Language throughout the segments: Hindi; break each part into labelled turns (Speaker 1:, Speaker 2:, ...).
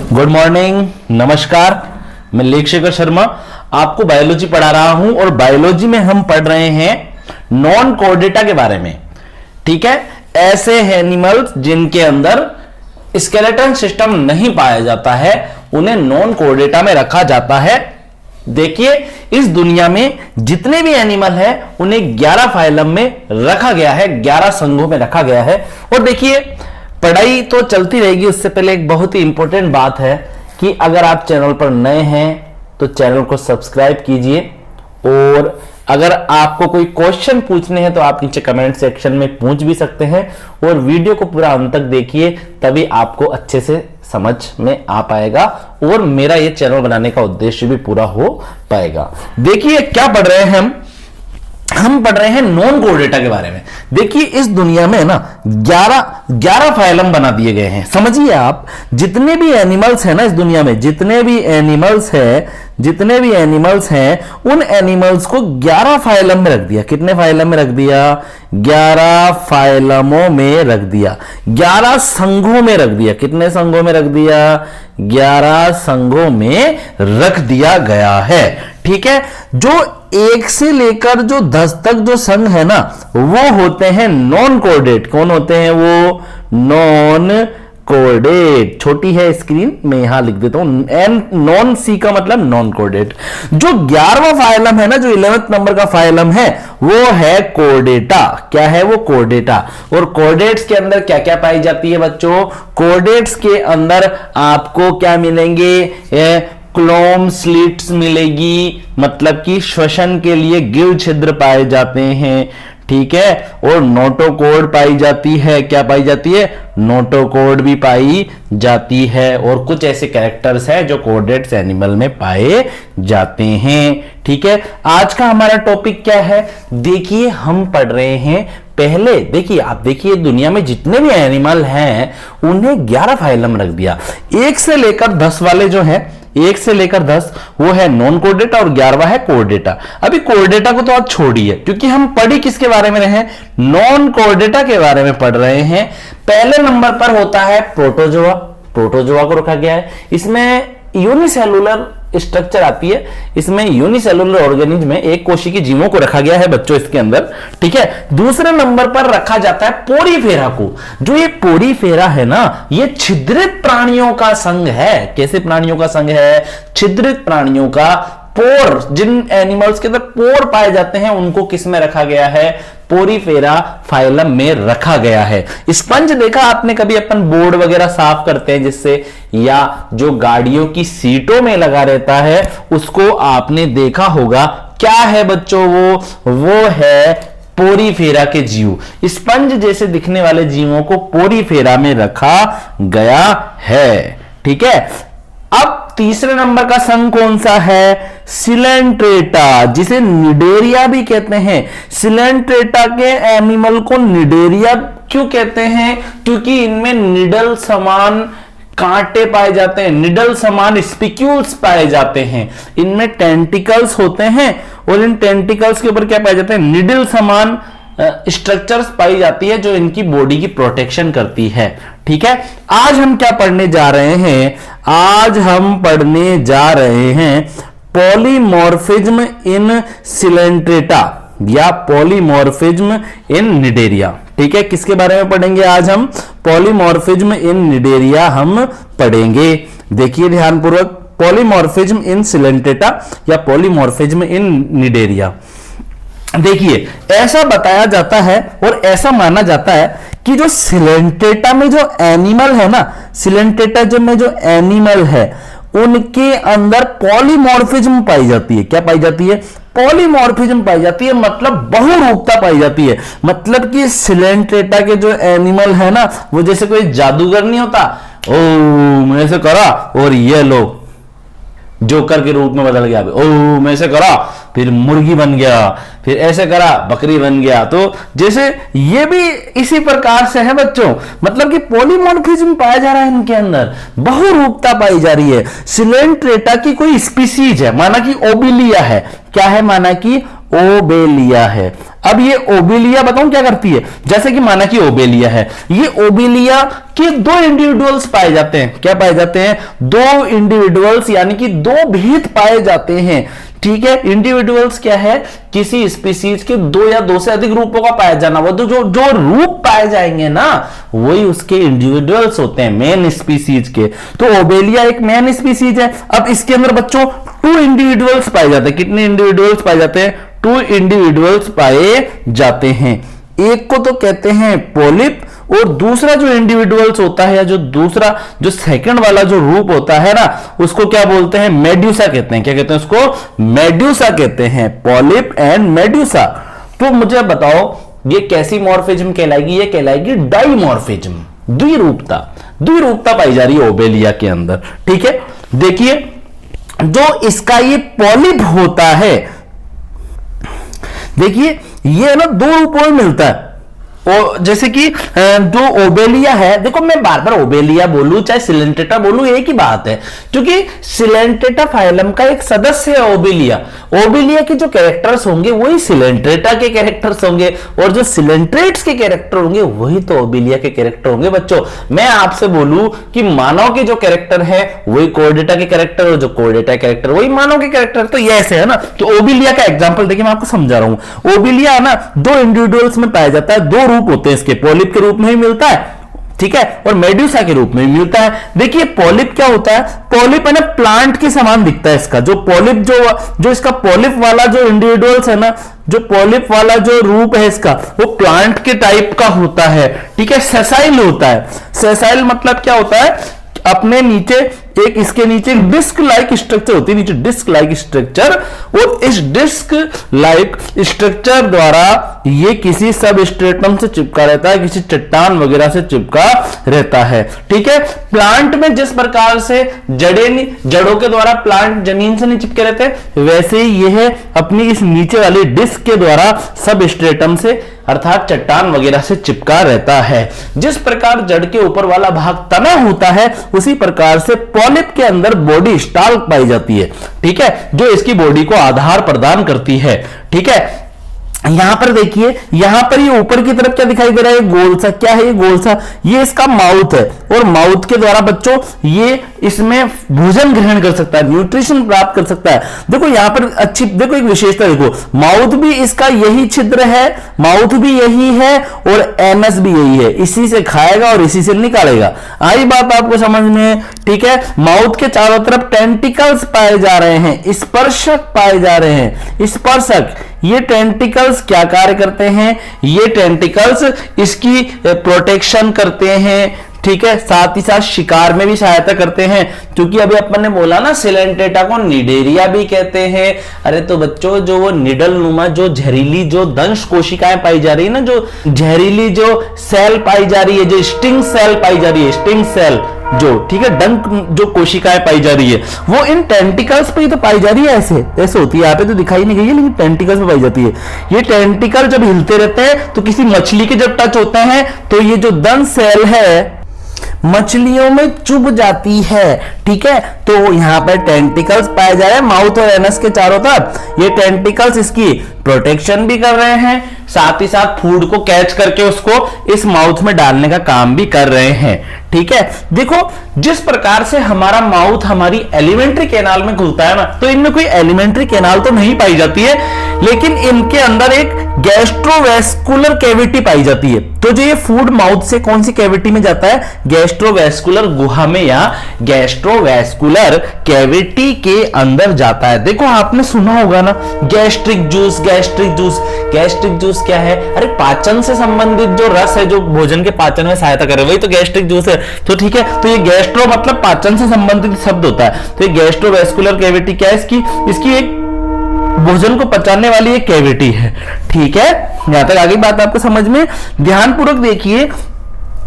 Speaker 1: गुड मॉर्निंग, नमस्कार। मैं लेखशेखर शर्मा आपको बायोलॉजी पढ़ा रहा हूं और बायोलॉजी में हम पढ़ रहे हैं नॉन कोर्डेटा के बारे में। ठीक है, ऐसे एनिमल्स जिनके अंदर स्केलेटन सिस्टम नहीं पाया जाता है उन्हें नॉन कोर्डेटा में रखा जाता है। देखिए, इस दुनिया में जितने भी एनिमल हैं उन्हें 11 फाइलम में रखा गया है, 11 संघों में रखा गया है। और देखिए, पढ़ाई तो चलती रहेगी, उससे पहले एक बहुत ही इंपॉर्टेंट बात है कि अगर आप चैनल पर नए हैं तो चैनल को सब्सक्राइब कीजिए, और अगर आपको कोई क्वेश्चन पूछने हैं तो आप नीचे कमेंट सेक्शन में पूछ भी सकते हैं, और वीडियो को पूरा अंत तक देखिए, तभी आपको अच्छे से समझ में आ पाएगा और मेरा ये चैनल बनाने का उद्देश्य भी पूरा हो पाएगा। देखिए क्या पढ़ रहे हैं हम पढ़ रहे हैं नॉन कोर्डेटा के बारे में। देखिए, इस दुनिया में ना 11 फाइलम बना दिए गए हैं। समझिए, आप जितने भी एनिमल्स हैं ना इस दुनिया में, जितने भी एनिमल्स हैं उन एनिमल्स को 11 फाइलम में रख दिया। कितने फाइलम में रख दिया? 11 फाइलमों में रख दिया, 11 संघों में रख दिया। कितने संघों में रख दिया? 11 संघों में रख दिया गया है। ठीक है, जो 1 से लेकर जो 10 तक जो संघ है ना वो होते हैं नॉन कोर्डेट। कौन होते हैं वो? Non chordate. छोटी है स्क्रीन, मैं यहां लिख देता हूं, एन नॉन सी का मतलब नॉन कोर्डेट। जो 11वां फाइलम है ना, जो 11th नंबर का फाइलम है वो है कोर्डेटा। क्या है वो? कोर्डेटा। और कोर्डेट्स के अंदर क्या क्या पाई जाती है बच्चों? कोर्डेट्स के अंदर आपको क्या मिलेंगे? क्लोम स्लिट्स मिलेगी, मतलब कि श्वसन के लिए गिल छिद्र पाए जाते हैं। ठीक है, और नोटोकॉर्ड पाई जाती है। क्या पाई जाती है? नोटोकॉर्ड भी पाई जाती है। और कुछ ऐसे कैरेक्टर्स हैं जो कोर्डेट्स एनिमल में पाए जाते हैं। ठीक है, आज का हमारा टॉपिक क्या है? देखिए, हम पढ़ रहे हैं पहले। देखिए, आप देखिए, दुनिया में जितने भी एनिमल हैं उन्हें 11 फाइलम रख दिया। 1 से लेकर 10 वाले जो हैं, 1 से लेकर 10 वो है नॉन कोर्डेटा और 11वां है कोर्डेटा। अभी कोर्डेटा को तो आप छोड़िए, क्योंकि हम पढ़ी किसके बारे में रहे हैं? नॉन कोर्डेटा के बारे में पढ़ रहे हैं। पहले नंबर पर होता है प्रोटोजोआ। प्रोटोजोआ को रखा गया है। इसमें यूनिसेलुलर स्ट्रक्चर आती है। इसमें यूनिसेलुलर ऑर्गेनिज्म में एक कोशिकीय जीवों को रखा गया है बच्चों इसके अंदर। ठीक है, दूसरे नंबर पर रखा जाता है पोरीफेरा को। जो ये पोरीफेरा है ना, ये छिद्रित प्राणियों का संघ है। कैसे प्राणियों का संघ है? छिद्रित प्राणियों का। पोर, जिन एनिमल्स के अंदर पोर पाए जाते हैं उनको किस में रखा गया है? पोरीफेरा फाइलम में रखा गया है। स्पंज देखा आपने कभी? अपन बोर्ड वगैरह साफ करते हैं जिससे, या जो गाड़ियों की सीटों में लगा रहता है उसको आपने देखा होगा। क्या है बच्चों वो है पोरीफेरा के जीव। स्पंज जैसे दिखने वाले जीवों को पोरीफेरा में रखा गया है। ठीक है, अब तीसरे नंबर का संघ कौन सा है? सिलेंट्रेटा, जिसे निडेरिया भी कहते हैं। सिलेंट्रेटा के एनिमल को निडेरिया क्यों कहते हैं? क्योंकि इनमें निडल समान कांटे पाए जाते हैं, निडल समान स्पिक्यूल्स पाए जाते हैं। इनमें टेंटिकल्स होते हैं और इन टेंटिकल्स के ऊपर क्या पाए जाते हैं? निडल समान स्ट्रक्चर्स पाई जाती है जो इनकी बॉडी की प्रोटेक्शन करती है। ठीक है, आज हम क्या पढ़ने जा रहे हैं? आज हम पढ़ने जा रहे हैं पॉलीमॉर्फिज्म इन सिलेंट्रेटा या पॉलीमॉर्फिज्म इन निडेरिया। ठीक है, किसके बारे में पढ़ेंगे आज हम? पॉलीमॉर्फिज्म इन निडेरिया हम पढ़ेंगे। देखिए ध्यानपूर्वक, पॉलीमॉर्फिज्म इन सिलेंट्रेटा या पॉलीमॉर्फिज्म इन निडेरिया। देखिए, ऐसा बताया जाता है और ऐसा माना जाता है कि जो सिलेंट्रेटा में जो एनिमल है ना, सिलेंट्रेटा में जो एनिमल है उनके अंदर पॉलीमॉर्फिज्म पाई जाती है। क्या पाई जाती है? पॉलीमॉर्फिज्म पाई जाती है, मतलब बहुरूपता पाई जाती है। मतलब कि सिलेंट्रेटा के जो एनिमल है ना, वो जैसे कोई जादूगर नहीं होता, ओ मैंने ऐसे करा और ये लो जोकर के रूप में बदल गया। ओ मैं ऐसे करा फिर मुर्गी बन गया, फिर ऐसे करा बकरी बन गया। तो जैसे ये भी इसी प्रकार से है बच्चों, मतलब कि पॉलीमॉर्फिज्म पाया जा रहा है इनके अंदर, बहुरूपता पाई जा रही है। सिलेंट्रेटा की कोई स्पीसीज है, माना कि ओबिलिया है। क्या है? माना कि ओबेलिया है। अब ये ओबेलिया बताऊं क्या करती है, जैसे कि माना कि ओबेलिया है, ये ओबेलिया के दो इंडिविजुअल्स पाए जाते हैं। क्या पाए जाते हैं? दो इंडिविजुअल्स, यानी कि दो भेद पाए जाते हैं। ठीक है, इंडिविजुअल्स क्या है? किसी स्पीसीज के दो या दो से अधिक रूपों का पाया जाना। वो तो जो रूप पाए जाएंगे ना, वही उसके इंडिविजुअल्स होते हैं, मेन स्पीसीज के। तो ओबेलिया एक मेन स्पीसीज है। अब इसके अंदर बच्चों 2 इंडिविजुअल्स पाए जाते हैं। कितने इंडिविजुअल्स पाए जाते हैं? 2 इंडिविजुअल्स पाए जाते हैं। एक को तो कहते हैं पॉलिप, और दूसरा जो इंडिविजुअल्स होता है, जो दूसरा जो सेकंड वाला जो रूप होता है ना, उसको क्या बोलते हैं? मेड्यूसा कहते हैं। क्या कहते हैं उसको? मेड्यूसा कहते हैं। Polyp and medusa. तो मुझे बताओ ये कैसी मॉर्फिज्म कहलाएगी? ये कहलाएगी डाइमॉर्फिज्म, द्विरूपता पाई जा रही है ओबेलिया के अंदर। ठीक है, देखिए जो इसका ये पॉलिप होता है, देखिए ये ना 2 रूपों में मिलता है। और जैसे कि जो ओबेलिया है, देखो मैं बार बार ओबेलिया बोलूं चाहे सिलेंटेटा बोलूं, एक ही बात है, क्योंकि सिलेंटेटा फाइलम का एक सदस्य है ओबेलिया। ओबेलिया के जो कैरेक्टर्स होंगे वही सिलेंट्रेटा के कैरेक्टर्स होंगे, और जो सिलेंट्रेट्स के कैरेक्टर होंगे वही तो ओबेलिया के कैरेक्टर होंगे। बच्चों मैं आपसे बोलूं कि मानव के जो कैरेक्टर है वही कोर्डेटा के कैरेक्टर, और जो कोर्डेटा कैरेक्टर वही मानव के कैरेक्टर। तो ये ऐसे है ना। तो ओबेलिया का एग्जांपल देखिए, मैं आपको समझा रहा हूं। ओबेलिया है ना 2 इंडिविजुअल्स में पाया जाता है, 2 रूप होते हैं इसके। पॉलिप के रूप में ही मिलता है, ठीक है, और मेड्यूसा के रूप में मिलता है। देखिए पॉलिप क्या होता है? पॉलिप है ना प्लांट के समान दिखता है इसका। जो पॉलिप जो इसका पॉलिप वाला जो इंडिविजुअल्स है ना, जो पॉलिप वाला जो रूप है इसका, वो प्लांट के टाइप का होता है। ठीक है, सेसाइल होता है। सेसाइल मतलब क्या होता है? अपने नीचे एक, इसके नीचे डिस्क लाइक स्ट्रक्चर होती है, नीचे डिस्क लाइक स्ट्रक्चर, और इस डिस्क लाइक स्ट्रक्चर द्वारा ये किसी सब स्ट्रेटम से चिपका रहता है, किसी चट्टान वगैरह से चिपका रहता है। ठीक है, प्लांट में जिस प्रकार से जड़ों के द्वारा प्लांट जमीन से नहीं चिपके रहते, वैसे ही यह अपनी इस नीचे वाली डिस्क के द्वारा सब स्ट्रेटम से अर्थात चट्टान वगैरह से चिपका रहता है। जिस प्रकार जड़ के ऊपर वाला भाग तना होता है, उसी प्रकार से पॉलिप के अंदर बॉडी स्टाल्क पाई जाती है। ठीक है, जो इसकी बॉडी को आधार प्रदान करती है। ठीक है, यहां पर देखिए, यहां पर ये ऊपर की तरफ क्या दिखाई दे रहा है? गोल सा। क्या है ये गोल सा? ये इसका माउथ है, और माउथ के द्वारा बच्चों ये इसमें भोजन ग्रहण कर सकता है, न्यूट्रिशन प्राप्त कर सकता है। देखो यहां पर अच्छी, देखो एक विशेषता देखो, माउथ भी इसका यही छिद्र है, माउथ भी यही है, और एनस भी यही है। इसी से खाएगा और इसी से निकालेगा। आई बात आपको समझ में? ठीक है, माउथ के चारों तरफ टेंटिकल्स पाए जा रहे हैं, स्पर्शक पाए जा रहे हैं। स्पर्शक, ये टेंटिकल्स क्या कार्य करते हैं? ये टेंटिकल्स इसकी प्रोटेक्शन करते हैं। ठीक है, साथ ही साथ शिकार में भी सहायता करते हैं, क्योंकि अभी अपन ने बोला ना सिलेंटेटा को निडेरिया भी कहते हैं। अरे तो बच्चों जो वो निडल नुमा जो जहरीली जो दंश कोशिकाएं पाई जा रही है ना, जो जहरीली जो सेल पाई जा रही है, जो स्टिंग सेल पाई जा रही है, स्टिंग सेल जो, ठीक है, डंक जो कोशिकाएं पाई जा रही है, वो इन टेंटिकल्स पे ही तो पाई जा रही है। ऐसे ऐसे होती है, यहाँ पे तो दिखाई नहीं गई है, लेकिन टेंटिकल्स पे पाई जाती है। ये टेंटिकल जब हिलते रहते हैं तो किसी मछली के जब टच होते हैं तो ये जो दंश सेल है मछलियों में चुभ जाती है। ठीक है, तो यहां पर टेंटिकल्स पाए जा रहे हैं माउथ और एनस के चारों तरफ। ये टेंटिकल्स इसकी प्रोटेक्शन भी कर रहे हैं, साथ ही साथ फूड को कैच करके उसको इस माउथ में डालने का काम भी कर रहे हैं। ठीक है, देखो जिस प्रकार से हमारा माउथ हमारी एलिमेंट्री कैनाल में खुलता है ना, तो इनमें कोई एलिमेंट्री कैनाल तो नहीं पाई जाती है, लेकिन इनके अंदर एक गैस्ट्रोवेस्कुलर कैविटी पाई जाती है। तो जो ये फूड माउथ से कौन सी कैविटी में जाता है? गैस्ट्रोवेस्कुलर गुहा में या गैस्ट्रोवेस्कुलर कैविटी के अंदर जाता है। देखो आपने सुना होगा ना gastric juice, gastric juice. Gastric juice क्या है? अरे पाचन से संबंधित जो रस है, जो भोजन के पाचन में सहायता करे, वही तो गैस्ट्रिक जूस है। तो ठीक है, तो ये गैस्ट्रो मतलब पाचन से संबंधित शब्द होता है। तो ये गैस्ट्रोवेस्कुलर कैविटी क्या है? इसकी एक भोजन को पचाने वाली एक कैविटी है। ठीक है, यहां तक आगे बात आपको समझ में? ध्यानपूर्वक देखिए,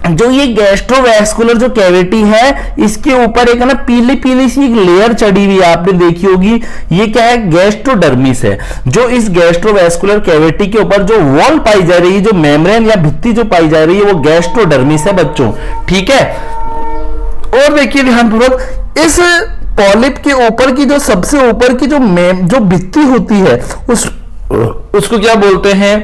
Speaker 1: जो ये गैस्ट्रोवेस्कुलर जो कैविटी है, इसके ऊपर एक ना पीली पीली सी एक लेयर चढ़ी हुई आपने देखी होगी। ये क्या है? गैस्ट्रोडर्मिस है। जो इस गैस्ट्रोवेस्कुलर कैविटी के ऊपर जो वॉल पाई जा रही है, जो मेम्ब्रेन या भित्ति जो पाई जा रही है, वो गैस्ट्रोडर्मिस है बच्चों। ठीक है, और देखिए ध्यानपूर्वक, इस पॉलिप के ऊपर की जो सबसे ऊपर की जो भित्ति होती है, उसको क्या बोलते हैं?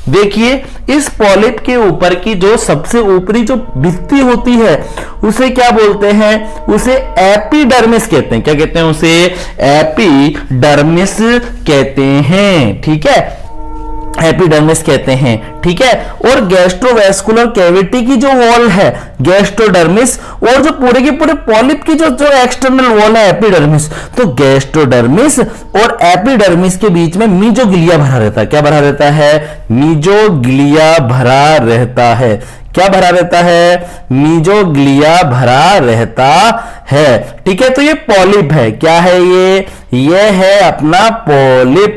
Speaker 1: देखिए इस पॉलिप के ऊपर की जो सबसे ऊपरी जो भित्ति होती है उसे क्या बोलते हैं, उसे एपिडर्मिस कहते हैं। क्या कहते हैं उसे? एपिडर्मिस कहते हैं। ठीक है, एपिडर्मिस कहते हैं। ठीक है, और गैस्ट्रोवैस्कुलर कैविटी की जो वॉल है गैस्ट्रोडर्मिस, और जो पूरे के पूरे पॉलिप की जो एक्सटर्नल वॉल है एपिडर्मिस, तो गैस्ट्रोडर्मिस और एपिडर्मिस के बीच में मीजोग्लिया भरा रहता है। क्या भरा रहता है? मीजोग्लिया भरा रहता है। क्या भरा रहता है? मीजोग्लिया भरा रहता है। ठीक है, तो ये पॉलिप है। क्या है ये है अपना पॉलिप।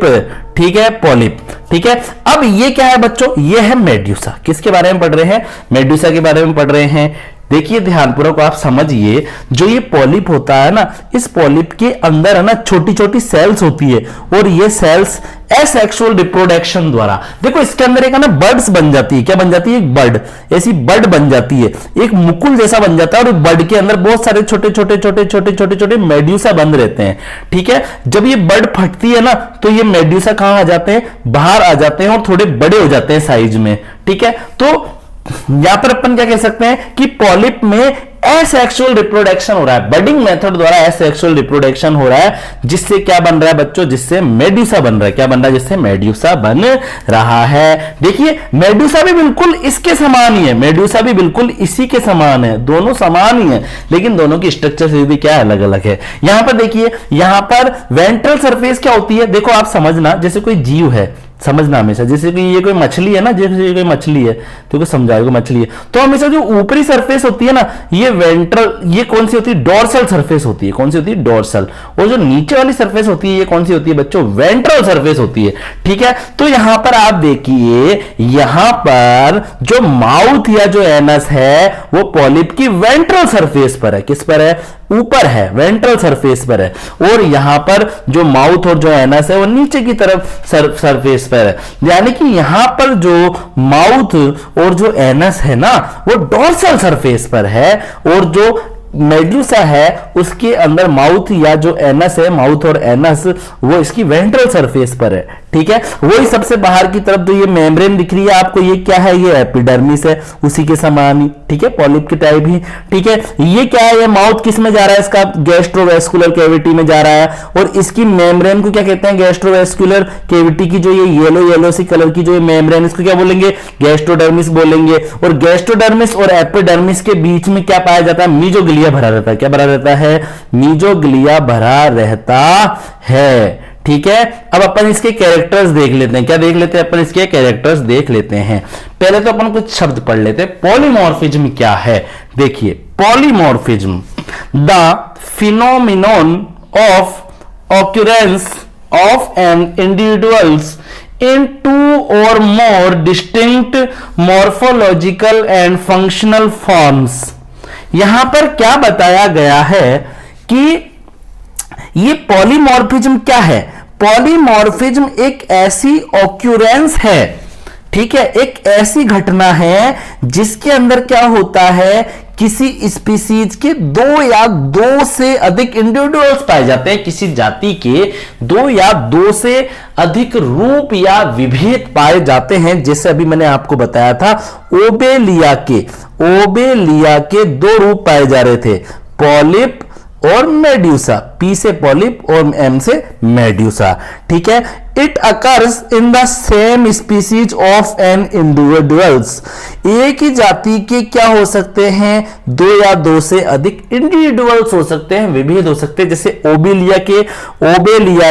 Speaker 1: ठीक है, पॉलिप। ठीक है, अब ये क्या है बच्चों? ये है मेड्यूसा। किसके बारे में पढ़ रहे हैं? मेड्यूसा के बारे में पढ़ रहे हैं। देखिए ध्यानपूर्वक आप समझिए, जो ये पॉलिप होता है ना, इस पॉलिप के अंदर है ना छोटी छोटी सेल्स होती है, और ये सेल्स एसेक्सुअल रिप्रोडक्शन द्वारा, देखो इसके अंदर एक है ना बर्ड्स बन जाती है। क्या बन जाती है? एक बर्ड, ऐसी बर्ड बन जाती है, एक मुकुल जैसा बन जाता है, और बर्ड के अंदर बहुत सारे छोटे छोटे छोटे छोटे छोटे छोटे मेड्यूसा बंद रहते हैं। ठीक है, जब ये बर्ड फटती है ना, तो ये मेड्यूसा कहां आ जाते हैं? बाहर आ जाते हैं, और थोड़े बड़े हो जाते हैं साइज में। ठीक है, तो यहां पर अपन क्या कह सकते हैं कि पॉलिप में एसेक्सुअल रिप्रोडक्शन हो रहा है, बडिंग मेथड द्वारा एसेक्सुअल रिप्रोडक्शन हो रहा है, जिससे क्या बन रहा है बच्चों? जिससे मेड्यूसा बन रहा है। क्या बन रहा है? जिससे मेड्यूसा बन रहा है। देखिए मेड्यूसा भी बिल्कुल इसके समान ही है, मेड्यूसा भी बिल्कुल इसी के समान है, दोनों समान ही है, लेकिन दोनों की स्ट्रक्चर से भी क्या अलग अलग है। यहां पर देखिए, यहां पर वेंट्रल सरफेस क्या होती है? देखो आप समझना, जैसे कोई जीव है, समझना हमेशा, जैसे कि ये कोई मछली है ना, जैसे ये कोई मछली है, तो समझाएगा मछली है, तो हमेशा जो ऊपरी सरफेस होती है ना, ये वेंट्रल, ये कौन सी होती है? डोर्सल सरफेस होती है। कौन सी होती है? डोर्सल। और जो नीचे वाली सरफेस होती है, ये कौन सी होती है बच्चों? वेंट्रल सरफेस होती है। ठीक है, तो यहां पर आप देखिए, यहां पर जो माउथ या जो एनस है वो पॉलिप की वेंट्रल सरफेस पर है। किस पर है? ऊपर है, वेंट्रल सरफेस पर है, और यहां पर जो माउथ और जो एनस है वो नीचे की तरफ सरफेस पर है। यानी कि यहां पर जो माउथ और जो एनस है ना, वो डोर्सल सरफेस पर है, और जो मेड्यूसा है उसके अंदर माउथ या जो एनस है, माउथ और एनस, वो इसकी वेंट्रल सरफेस पर है। ठीक है, वही सबसे बाहर की तरफ जो ये मेम्ब्रेन दिख रही है आपको, ये क्या है? ये एपिडर्मिस है, उसी के समान ही। ठीक है, पॉलिप की टाइप ही। ठीक है, ये क्या है? ये माउथ किस में जा रहा है? इसका गैस्ट्रोवेस्कुलर कैविटी में जा रहा है, और इसकी मेम्ब्रेन को क्या कहते हैं? गैस्ट्रोवेस्कुलर कैविटी की जो ये येलो येलो सी कलर की जो ये मेम्ब्रेन, इसको क्या बोलेंगे? गैस्ट्रोडर्मिस बोलेंगे। और गैस्ट्रोडर्मिस और एपिडर्मिस के बीच में क्या पाया जाता है? मीजोग्लिया भरा रहता है। क्या भरा रहता है? मीजोग्लिया भरा रहता है। ठीक है, अब अपन इसके कैरेक्टर्स देख लेते हैं। क्या देख लेते हैं अपन? इसके कैरेक्टर्स देख लेते हैं। पहले तो अपन कुछ शब्द पढ़ लेते हैं। पॉलीमॉर्फिज्म क्या है? देखिए, polymorphism, the phenomenon of occurrence of an individuals in two or more distinct morphological and functional forms। यहां पर क्या बताया गया है कि ये पॉलीमॉर्फिज्म क्या है? पॉलीमॉर्फिज्म एक ऐसी ऑक्यूरेंस है, ठीक है, एक ऐसी घटना है जिसके अंदर क्या होता है, किसी स्पीसीज के दो या दो से अधिक इंडिविजुअल्स पाए जाते हैं, किसी जाति के दो या दो से अधिक रूप या विभेद पाए जाते हैं। जैसे अभी मैंने आपको बताया था, ओबेलिया के दो रूप पाए जा रहे थे, पॉलिप और मेड्यूसा, पी से पॉलिप और एम से मेड्यूसा। ठीक है, it occurs in the same species of an individuals. एक ही जाति के क्या हो सकते हैं? दो या दो से अधिक इंडिविजुअल्स हो सकते हैं, विभेद हो सकते हैं। जैसे ओबेलिया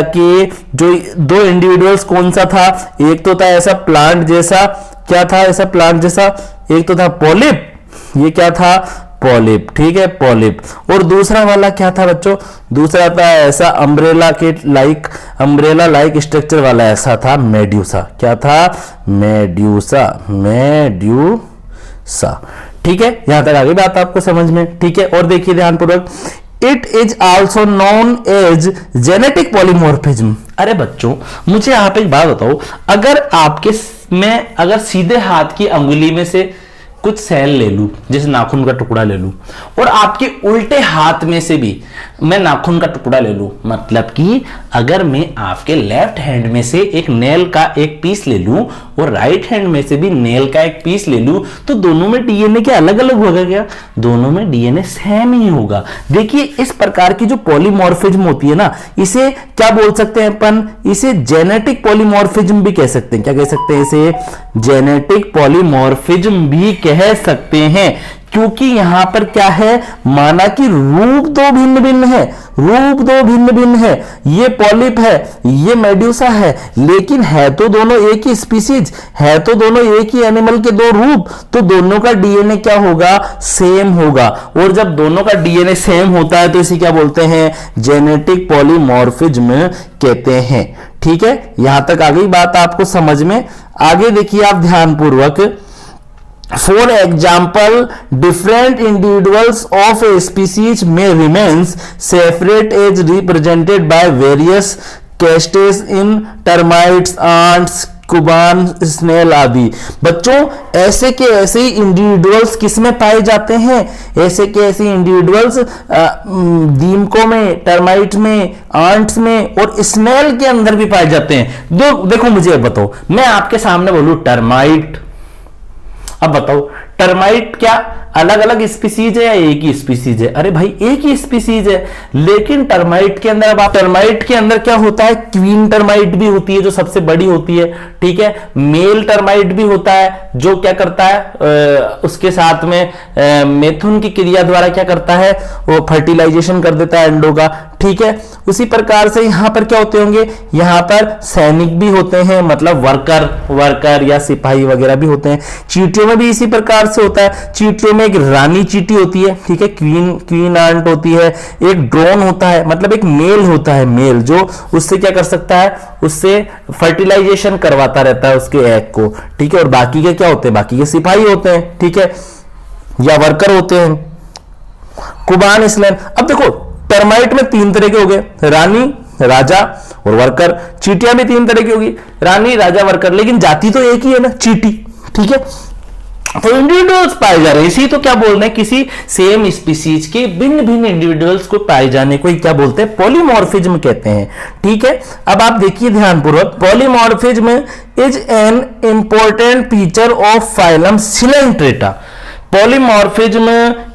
Speaker 1: के जो दो इंडिविजुअल्स कौन सा था? एक तो था ऐसा प्लांट जैसा, क्या था ऐसा प्लांट जैसा? एक तो था पॉलिप, ये क्या था? पॉलिप। ठीक है, पॉलिप। और दूसरा वाला क्या था बच्चों? दूसरा था ऐसा अम्ब्रेला लाइक स्ट्रक्चर वाला, ऐसा था मेड्यूसा। क्या था? मेड्यूसा। ठीक है, यहां तक आगे बात आपको समझ में? ठीक है, और देखिए ध्यानपूर्वक, it is also known as genetic polymorphism. अरे बच्चों, मुझे आप एक बात बताओ, अगर आपके में अगर सीधे हाथ की अंगुली में से कुछ सेल ले लूं, जैसे नाखून का टुकड़ा ले लूं, और आपके उल्टे हाथ में से भी मैं नाखून का टुकड़ा ले लूं, मतलब कि अगर मैं आपके लेफ्ट हैंड में से एक नेल का एक पीस ले लूं और राइट हैंड में से भी नेल का एक पीस ले लूं, तो दोनों में डीएनए क्या अलग अलग होगा क्या? दोनों में डीएनए सेम ही होगा। देखिए इस प्रकार की जो पॉलीमॉर्फिज्म होती है ना, इसे क्या बोल सकते हैं अपन? इसे जेनेटिक पॉलीमॉर्फिज्म भी कह सकते हैं। क्या कह सकते हैं इसे? जेनेटिक पॉलीमॉर्फिज्म भी कह सकते हैं, क्योंकि यहां पर क्या है, माना कि रूप दो भिन्न भिन्न है, रूप दो भिन्न भिन्न है, ये पॉलिप है, ये मेड्यूसा है, लेकिन है तो दोनों एक ही स्पीसीज, है तो दोनों एक ही एनिमल के दो रूप, तो दोनों का डीएनए क्या होगा? सेम होगा। और जब दोनों का डीएनए सेम होता है तो इसे क्या बोलते हैं? जेनेटिक पॉलीमॉर्फिज्म कहते हैं। ठीक है, यहां तक आ गई बात आपको समझ में? आगे देखिए आप ध्यानपूर्वक। For example, different individuals of a species may remains separate as represented by various castes in termites, ants, कुबान, स्नेल आदि। बच्चों ऐसे के ऐसे ही इंडिविजुअल्स किस में पाए जाते हैं? ऐसे के ऐसे इंडिविजुअल्स दीमकों में, टर्माइट में, आंट्स में और स्नेल के अंदर भी पाए जाते हैं। देखो मुझे बताओ, मैं आपके सामने बोलूं टर्माइट, अब बताओ टर्माइट क्या अलग अलग स्पीसीज है या एक ही स्पीसीज है? अरे भाई एक ही स्पीसीज है, लेकिन टर्माइट के अंदर, अब आप टर्माइट के अंदर क्या होता है? क्वीन टर्माइट भी होती है जो सबसे बड़ी होती है, ठीक है। मेल टर्माइट भी होता है जो क्या करता है, उसके साथ में मेथुन की क्रिया द्वारा क्या करता है, वो फर्टिलाइजेशन कर देता है अंडों का, ठीक है। उसी प्रकार से यहां पर क्या होते होंगे, यहां पर सैनिक भी होते हैं, मतलब वर्कर या सिपाही वगैरह भी होते हैं। चींटियों में भी इसी प्रकार से होता है। चींटियों में एक रानी चींटी होती है, ठीक है, क्वीन आंट होती है, एक ड्रोन होता है, मतलब एक मेल होता है, मेल जो उससे क्या कर सकता है, उससे फर्टिलाइजेशन करवाता रहता है उसके एग को, ठीक है। और बाकी के क्या होते हैं, बाकी के सिपाही होते हैं, ठीक है, या वर्कर होते हैं। कुबान स्लेन, अब देखो टर्माइट में 3 तरह के हो गए, रानी, राजा और वर्कर। चींटियां भी 3 तरह की होगी, रानी, राजा, वर्कर, लेकिन जाति तो एक ही है ना, चींटी, ठीक है। तो इंडिविजुअल्स पाए जा रहे हैं, इसी तो क्या बोल रहे हैं, किसी सेम स्पीसीज के भिन्न भिन्न इंडिविजुअल्स को पाए जाने को क्या बोलते हैं, पॉलीमॉर्फिज्म कहते हैं, ठीक है। अब आप देखिए ध्यानपूर्वक, polymorphism is an important feature of phylum Coelenterata. Polymorphism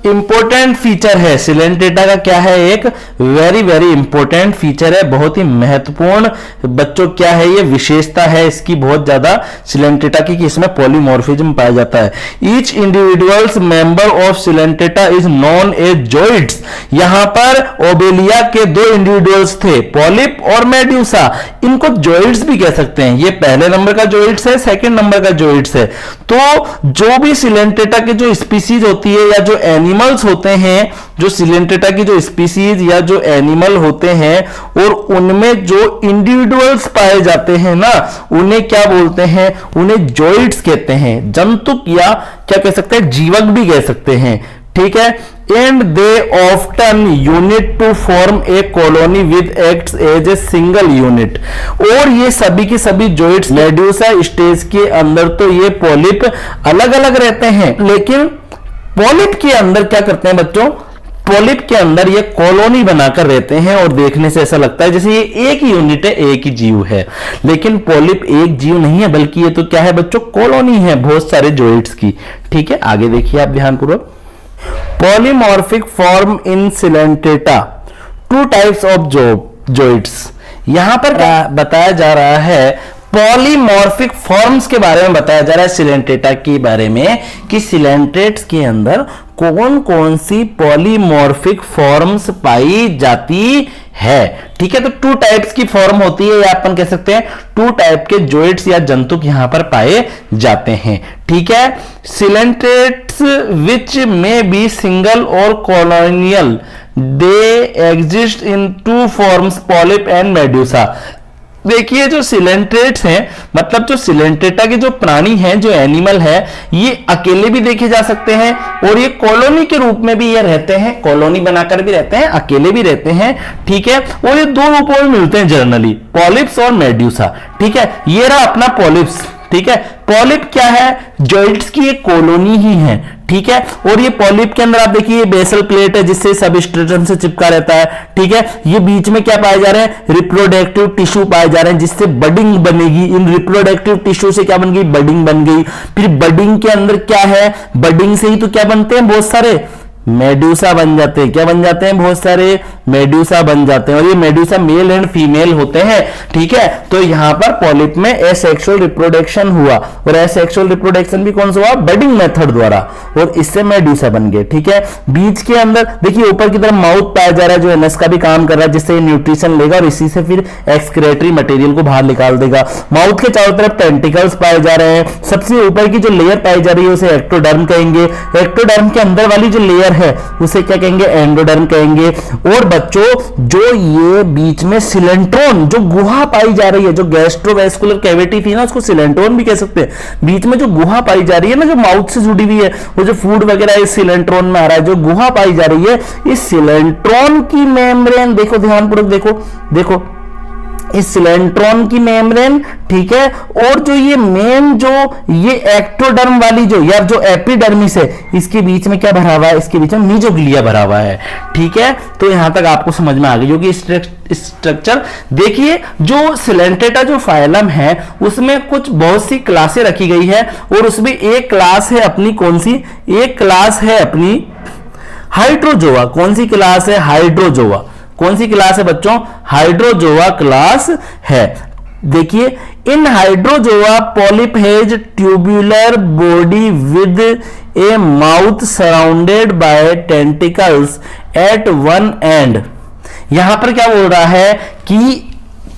Speaker 1: important feature है, सिलेंट्रेटा का क्या है, एक वेरी वेरी इंपॉर्टेंट फीचर है, बहुत ही महत्वपूर्ण बच्चों क्या है, ये विशेषता है इसकी बहुत ज्यादा सिलेंट्रेटा की, कि इसमें पॉलीमॉर्फिज्म पाया जाता है। Each individuals member of Coelenterata is known as zooids. यहां पर ओबेलिया के 2 इंडिविजुअल्स थे, पॉलिप और मेड्यूसा, इनको जोइड्स भी कह सकते हैं। ये पहले नंबर का जोइड्स है, सेकंड नंबर का जोइड्स है। तो जो भी सिलेंट्रेटा के जो स्पीसीज होती है या जो एनिमल्स होते हैं, जो सिलेंट्रेटा की जो स्पीसीज या जो एनिमल होते हैं, और उनमें जो इंडिविजुअल्स पाए जाते हैं ना, उन्हें क्या बोलते हैं, उन्हें जोइड्स कहते हैं, जंतुक या क्या कह सकते हैं, जीवक भी कह सकते हैं, ठीक है। And they often unite to form a colony with acts as a single unit. और ये सभी के सभी जोइड्स मेड्यूसा स्टेज के अंदर तो ये पॉलिप अलग अलग रहते हैं, लेकिन पॉलिप के अंदर क्या करते हैं बच्चों, पॉलिप के अंदर ये कॉलोनी बनाकर रहते हैं, और देखने से ऐसा लगता है जैसे ये एक ही यूनिट है, एक ही जीव है, लेकिन पॉलिप एक जीव नहीं है, बल्कि ये तो क्या है बच्चों, कॉलोनी है बहुत सारे जोइड्स की, ठीक है। आगे देखिए आप ध्यानपूर्वक, polymorphic form in Coelenterata, 2 types of zooids. यहां पर क्या बताया जा रहा है, पॉलीमॉर्फिक फॉर्म्स के बारे में बताया जा रहा है सिलेंट्रेटा के बारे में, कि सिलेंट्रेट्स के अंदर कौन कौन सी पॉलीमॉर्फिक फॉर्म्स पाई जाती है, ठीक है। तो 2 टाइप्स की फॉर्म होती है, या अपन कह सकते हैं 2 टाइप के जोइड्स या जंतुक यहां पर पाए जाते हैं, ठीक है। सिलेंट्रेट्स विच में बी सिंगल और colonial, they exist in 2 forms, polyp and medusa. देखिए जो सिलेंट्रेट्स हैं, मतलब जो सिलेंट्रेटा के जो प्राणी हैं, जो एनिमल है, ये अकेले भी देखे जा सकते हैं, और ये कॉलोनी के रूप में भी ये रहते हैं, कॉलोनी बनाकर भी रहते हैं, अकेले भी रहते हैं, ठीक है। और ये 2 रूपों में मिलते हैं जनरली, पॉलिप्स और मेड्यूसा, ठीक है। ये रहा अपना पॉलिप्स, ठीक है। पॉलिप क्या है? जॉइंट्स की एक कॉलोनी ही है, ठीक है। और ये पॉलिप के अंदर आप देखिए बेसल प्लेट है जिससे सबस्ट्रेटम से चिपका रहता है, ठीक है। ये बीच में क्या पाए जा रहे हैं? रिप्रोडक्टिव टिश्यू पाए जा रहे हैं जिससे बडिंग बनेगी। इन रिप्रोडक्टिव टिश्यू से क्या बन गई? बडिंग बन गई। फिर बडिंग के अंदर क्या है? बडिंग से ही तो क्या बनते हैं? बहुत सारे मेड्यूसा बन जाते हैं। क्या बन जाते हैं? बहुत सारे मेड्यूसा बन जाते हैं। और ये मेड्यूसा मेल एंड फीमेल होते हैं, ठीक है। तो यहां पर पॉलिप में एसेक्सुअल रिप्रोडक्शन हुआ, और एसेक्सुअल रिप्रोडक्शन भी कौन सा हुआ? बडिंग मेथड द्वारा, और इससे मेड्यूसा बन गए, ठीक है। बीच के अंदर देखिए ऊपर की तरफ माउथ पाया जा रहा है जो एनस का भी काम कर रहा है, जिससे न्यूट्रिशन लेगा और इसी से फिर एक्सक्रेटरी मटेरियल को बाहर निकाल देगा। माउथ के चारों तरफ टेंटिकल्स पाए जा रहे हैं। सबसे ऊपर की जो लेयर पाई जा रही है उसे एक्टोडर्म कहेंगे। एक्टोडर्म के अंदर वाली जो लेयर है उसे क्या कहेंगे? एंडोडर्म कहेंगे। और बच्चों जो ये बीच में सिलेंट्रोन जो गुहा पाई जा रही है, जो गैस्ट्रोवेस्कुलर कैविटी थी ना, उसको सिलेंट्रोन भी कह सकते हैं। बीच में जो गुहा पाई जा रही है ना, जो माउथ से जुड़ी हुई है, वो जो फूड वगैरह इस सिलेंट्रोन में आ रहा है, जो गुहा पाई जा रही है, इस सिलेंट्रोन की मेम्ब्रेन देखो, ध्यानपूर्वक देखो, देखो इस सिलेंट्रोन की मेम्ब्रेन, ठीक है। और जो ये मेन जो ये एक्टोडर्म वाली जो या जो एपिडर्मिस है, इसके बीच में क्या भरा हुआ है? इसके बीच में मीजोग्लिया भरा हुआ है, ठीक है। तो यहां तक आपको समझ में आ गई होगी स्ट्रक्चर। देखिए जो सिलेंटेटा जो फाइलम है उसमें कुछ बहुत सी क्लासें रखी गई है, और उसमें एक क्लास है अपनी, कौन सी? एक क्लास है अपनी हाइड्रोजोआ। कौन सी क्लास है? हाइड्रोजोआ। कौन सी क्लास है बच्चों? हाइड्रोजोआ क्लास है। देखिए in Hydrozoa polyp has tubular body with a mouth surrounded by tentacles at one end. यहां पर क्या बोल रहा है कि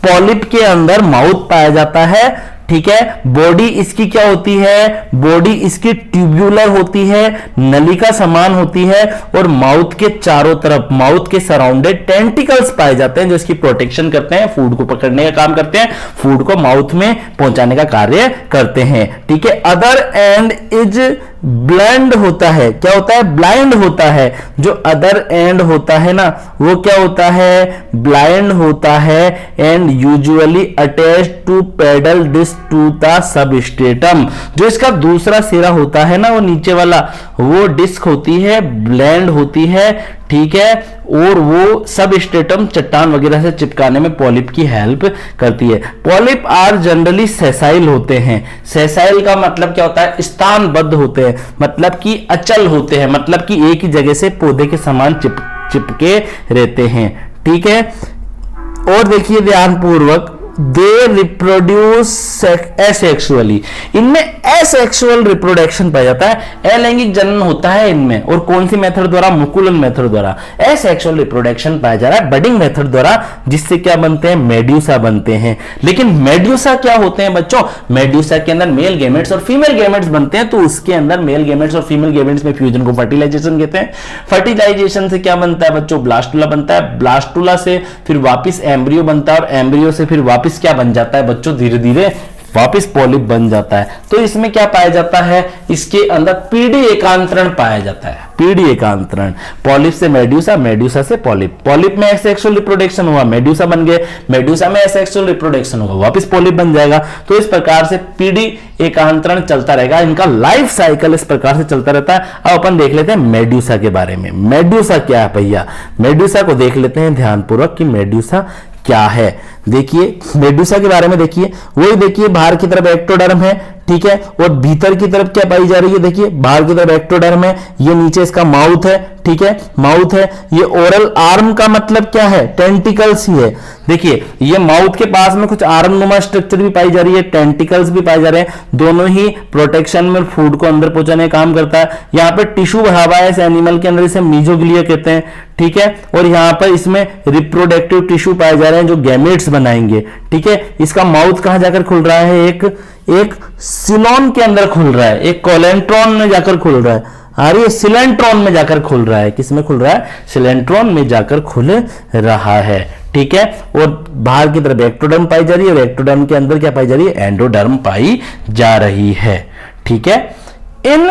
Speaker 1: पॉलिप के अंदर माउथ पाया जाता है, ठीक है। बॉडी इसकी क्या होती है? बॉडी इसकी ट्यूब्यूलर होती है, नलिका समान होती है, और माउथ के चारों तरफ, माउथ के सराउंडेड टेंटिकल्स पाए जाते हैं जो इसकी प्रोटेक्शन करते हैं, फूड को पकड़ने का काम करते हैं, फूड को माउथ में पहुंचाने का कार्य करते हैं, ठीक है। अदर एंड इज ब्लाइंड होता है। क्या होता है? ब्लाइंड होता है। जो अदर एंड होता है ना, वो क्या होता है? ब्लाइंड होता है। And usually attach to pedal disc to the substratum. जो इसका दूसरा सिरा होता है ना, वो नीचे वाला, वो डिस्क होती है, ब्लेंड होती है, ठीक है। और वो सबस्ट्रेटम चट्टान वगैरह से चिपकाने में पॉलिप की हेल्प करती है। पॉलिप आर जनरली सेसाइल होते हैं। सेसाइल का मतलब क्या होता है? स्थानबद्ध होते हैं, मतलब कि अचल होते हैं, मतलब कि एक ही जगह से पौधे के समान चिपके रहते हैं, ठीक है। और देखिए ध्यानपूर्वक, दे रिप्रोड्यूस एसेक्सुअली। इनमें एसेक्सुअल रिप्रोडक्शन पाया जाता है, अलैंगिक जनन होता है इनमें। और कौन सी मेथड द्वारा? मुकुलन मेथड द्वारा। एसेक्सुअल रिप्रोडक्शन पाया जा रहा है बडिंग मेथड द्वारा, जिससे क्या बनते हैं? मेड्यूसा बनते हैं। लेकिन मेड्यूसा क्या होते हैं बच्चों? मेड्यूसा के अंदर मेल गेमेट्स और फीमेल गेमेट्स बनते हैं, तो उसके अंदर मेल गेमेट्स और फीमेल गेमेट्स में फ्यूजन को फर्टिलाइजेशन कहते हैं। फर्टिलाइजेशन से क्या बनता है बच्चों? ब्लास्टुला बनता है। ब्लास्टुला से फिर वापिस एम्ब्रियो बनता है, और एम्ब्रियो से फिर वापिस क्या बन जाता है बच्चों? धीरे धीरे वापिस पॉलिप बन जाता है। तो इसमें क्या पाया जाता है? इसके अंदर पीढ़ी एकांतरण पाया जाता है। पीढ़ी एकांतरण, पॉलिप से मेड्यूसा, मेड्यूसा से पॉलिप, पॉलिप में एसेक्सुअल रिप्रोडक्शन हुआ, मेड्यूसा बन गए, मेड्यूसा में एसेक्सुअल रिप्रोडक्शन हुआ, वापस पॉलिप बन जाएगा। तो इस प्रकार से पीढ़ी एकांतरण चलता रहेगा, इनका लाइफ साइकिल इस प्रकार से चलता रहता है। अब अपन देख लेते हैं मेड्यूसा के बारे में। मेड्यूसा क्या है भैया? मेड्यूसा को देख लेते हैं ध्यानपूर्वक कि मेड्यूसा क्या है। देखिए मेडुसा के बारे में देखिए, वही देखिए बाहर की तरफ एक्टोडर्म है, ठीक है, और भीतर की तरफ क्या पाई जा रही है? देखिए बाहर की तरफ एक्टोडर्म है, ये नीचे इसका माउथ है, ठीक है, माउथ है। ये ओरल आर्म का मतलब क्या है? टेंटिकल्स ही है। देखिए ये माउथ के पास में कुछ आर्म नुमा स्ट्रक्चर भी पाई जा रही है, टेंटिकल्स भी पाए जा रहे हैं, दोनों ही प्रोटेक्शन में फूड को अंदर पहुंचाने का काम करता है। यहाँ पे टिश्यू भरा हुआ है इस एनिमल के अंदर, इसे मीजोग्लिया कहते हैं, ठीक है। और यहाँ पर इसमें रिप्रोडक्टिव टिश्यू पाए जा रहे हैं जो गैमेट्स बनाएंगे, ठीक है। इसका माउथ कहां जाकर खुल रहा है? एक सिलोन के अंदर खुल रहा है, एक कोलेंट्रॉन में जाकर खुल रहा है, अरे सिलेंट्रॉन में जाकर खुल रहा है। किसमें खुल रहा है? सिलेंट्रॉन में जाकर खुल रहा है, ठीक है। और बाहर की तरफ एक्टोडर्म पाई जा रही है, और एक्टोडर्म के अंदर क्या पाई जा रही है? एंडोडर्म पाई जा रही है, ठीक है। In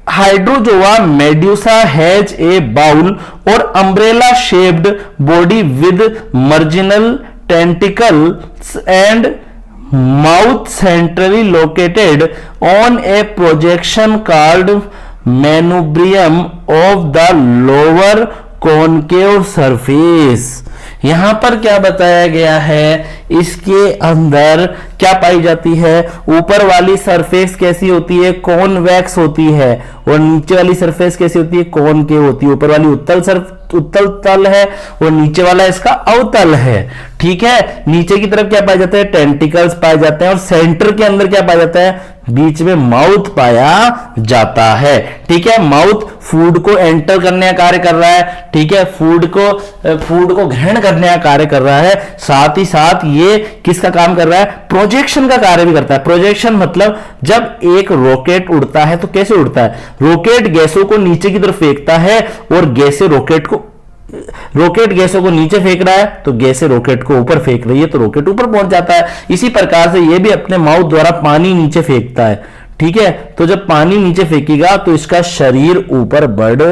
Speaker 1: Hydrozoa medusa has a bowl और umbrella shaped body with marginal tentacles and mouth centrally located on a projection called manubrium of the lower concave surface. यहां पर क्या बताया गया है, इसके अंदर क्या पाई जाती है, ऊपर वाली सरफेस कैसी होती है, कॉन्वेक्स होती है, और नीचे वाली सरफेस कैसी होती है, कॉनकेव होती है। ऊपर वाली उत्तल तल है और नीचे वाला इसका अवतल है। ठीक है, नीचे की तरफ क्या पाया जाता है, टेंटिकल्स पाए जाते हैं, और सेंटर के अंदर क्या पाया जाता है, बीच में माउथ पाया जाता है। ठीक है, माउथ फूड को एंटर करने का कार्य कर रहा है। ठीक है, फूड को ग्रहण करने का कार्य कर रहा है, साथ ही साथ ये किसका काम कर रहा है, प्रोजेक्शन का कार्य भी करता है। प्रोजेक्शन मतलब जब एक रॉकेट उड़ता है तो कैसे उड़ता है, रॉकेट गैसों को नीचे की तरफ फेंकता है और गैसें रॉकेट गैसों को नीचे फेंक रहा है तो गैसें रॉकेट को ऊपर फेंक रही है तो रॉकेट ऊपर पहुंच जाता है। इसी प्रकार से ये भी अपने माउथ द्वारा पानी नीचे फेंकता है। ठीक है, तो जब पानी नीचे फेंकेगा तो इसका शरीर ऊपर बढ़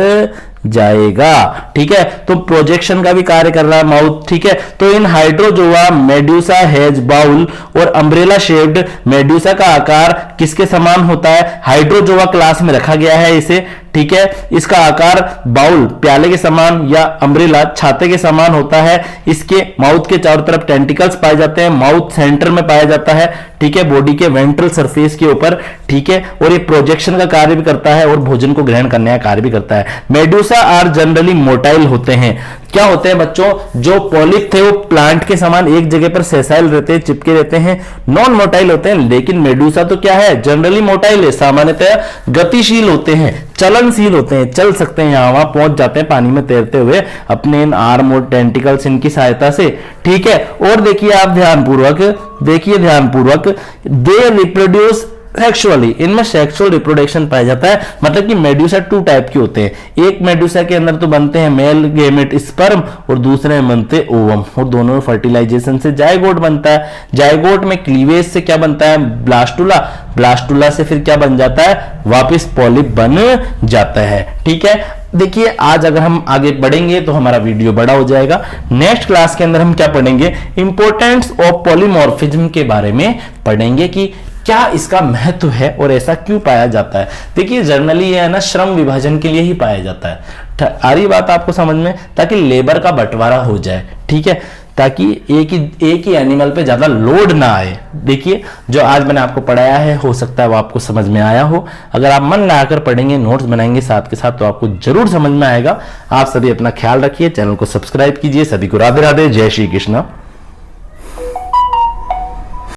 Speaker 1: जाएगा। ठीक है, तो प्रोजेक्शन का भी कार्य कर रहा है माउथ। ठीक है, तो इन हाइड्रोजोआ मेड्यूसा हेज बाउल और अम्ब्रेला शेप्ड मेड्यूसा का आकार किसके समान होता है, हाइड्रोजोआ क्लास में रखा गया है इसे। ठीक है, इसका आकार बाउल प्याले के समान या अम्ब्रेला छाते के समान होता है। इसके माउथ के चारों तरफ टेंटिकल्स पाए जाते हैं, माउथ सेंटर में पाया जाता है। ठीक है, बॉडी के वेंट्रल सरफेस के ऊपर। ठीक है, और ये प्रोजेक्शन का कार्य भी करता है और भोजन को ग्रहण करने का कार्य भी करता है। मेडुसा आर जनरली मोटाइल होते हैं। क्या होते हैं बच्चों, जो पॉलिप थे वो प्लांट के समान एक जगह पर सेसाइल रहते हैं, चिपके रहते हैं, नॉन मोटाइल होते हैं। लेकिन मेडुसा तो क्या है, जनरली मोटाइल है, सामान्यतः गतिशील होते हैं, चलनशील होते हैं, चल सकते हैं, यहां वहां पहुंच जाते हैं पानी में तैरते हुए अपने इन आर्म और टेंटिकल्स इनकी सहायता से। ठीक है, और देखिए आप ध्यानपूर्वक दे रिप्रोड्यूस सेक्सुअली, इनमें सेक्सुअल रिप्रोडक्शन पाया जाता है। मतलब कि मेडुसा 2 टाइप के होते हैं, एक मेडुसा के अंदर तो बनते हैं मेल गेमेट स्पर्म और दूसरे में बनते ओवम, और दोनों में फर्टिलाइजेशन से जायगोट बनता है। जायगोट में क्लीवेज से क्या बनता है, ब्लास्टुला, ब्लास्टुला से फिर क्या बन जाता है, वापस पॉलिप बन जाता है। ठीक है, देखिए आज अगर हम आगे बढ़ेंगे तो हमारा वीडियो बड़ा हो जाएगा। नेक्स्ट क्लास के अंदर हम क्या पढ़ेंगे, इंपोर्टेंस ऑफ पॉलीमॉर्फिज्म के बारे में पढ़ेंगे कि क्या इसका महत्व है और ऐसा क्यों पाया जाता है। देखिए जनरली ये है ना, श्रम विभाजन के लिए ही पाया जाता है। आ रही बात आपको समझ में, ताकि लेबर का बंटवारा हो जाए। ठीक है, ताकि एक ही एनिमल पे ज्यादा लोड ना आए। देखिए जो आज मैंने आपको पढ़ाया है, हो सकता है वो आपको समझ में आया हो। अगर आप मन लगाकर पढ़ेंगे, नोट्स बनाएंगे साथ के साथ, तो आपको जरूर समझ में आएगा। आप सभी अपना ख्याल रखिए, चैनल को सब्सक्राइब कीजिए। सभी को राधे राधे, जय श्री कृष्ण।